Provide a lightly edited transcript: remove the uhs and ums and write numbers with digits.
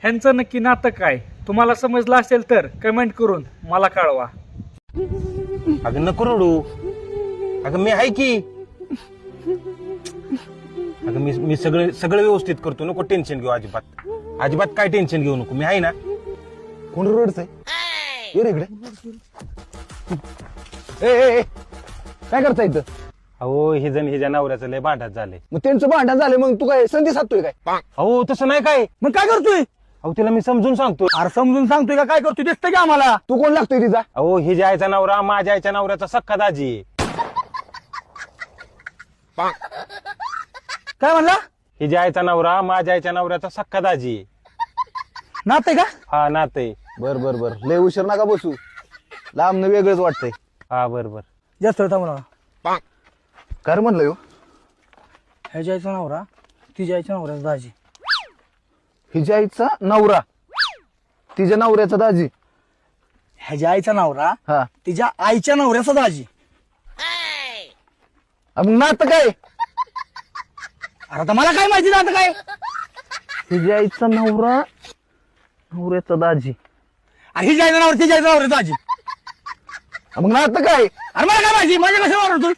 ह्यांचं नक्की नातं काय तुम्हाला समजलं असेल तर कमेंट करून मला कळवा. अगं नको रडू. अगं मी आहे की. अगं मी सगळं व्यवस्थित करतो. नको टेन्शन घेऊ. अजिबात काय टेन्शन घेऊ नको. मी आहे ना. कोण रडतंय? ये रे इकडे. ए काय करता इथं? अहो हिच्या नवऱ्याचं लय भांडण झालंय. मग त्यांचं भांडण झालं मग तू काय संधी साधतोय काय? अहो तसं नाही काय. मग काय करतोय? अहो तिला मी समजून सांगतो. अरे समजून सांगतोय का काय करतोय दिसतंय की आम्हाला? तू कोण लागतोय तिचा? अहो हिच्या आईचा नवरा माझ्या आईच्या नवऱ्याचा सख्खा दाजी आहे. काय म्हणला? हिच्या आईचा नवरा माझ्या आईच्या नवऱ्याचा सख्खा दाजी आहे. नाते का? हा नाते. बर लय उशीर नका बसू. लांबनं वेगळंच वाटतंय. हा बर. जास्त वेळ थांबू नका. काय म्हणलं यो? ह्याच्या आईचा नवरा तिच्या आईच्या नवऱ्याचा दाजी. हिच्या आईचा नवरा तिच्या नवऱ्याचा दाजी. ह्याच्या आईचा नवरा हा तिच्या आईच्या नवऱ्याचा दाजी. मग नातं काय? अरे आता मला काय माहिती नातं काय? तिच्या आईचा नवरा नवऱ्याचा दाजी. अरे हिच्या आईचा नवरा तिच्या आईचा नवऱ्याचा दाजी. मग नातं काय? अरे मला काय माहिती माझ्या कशावर ओरडतोय?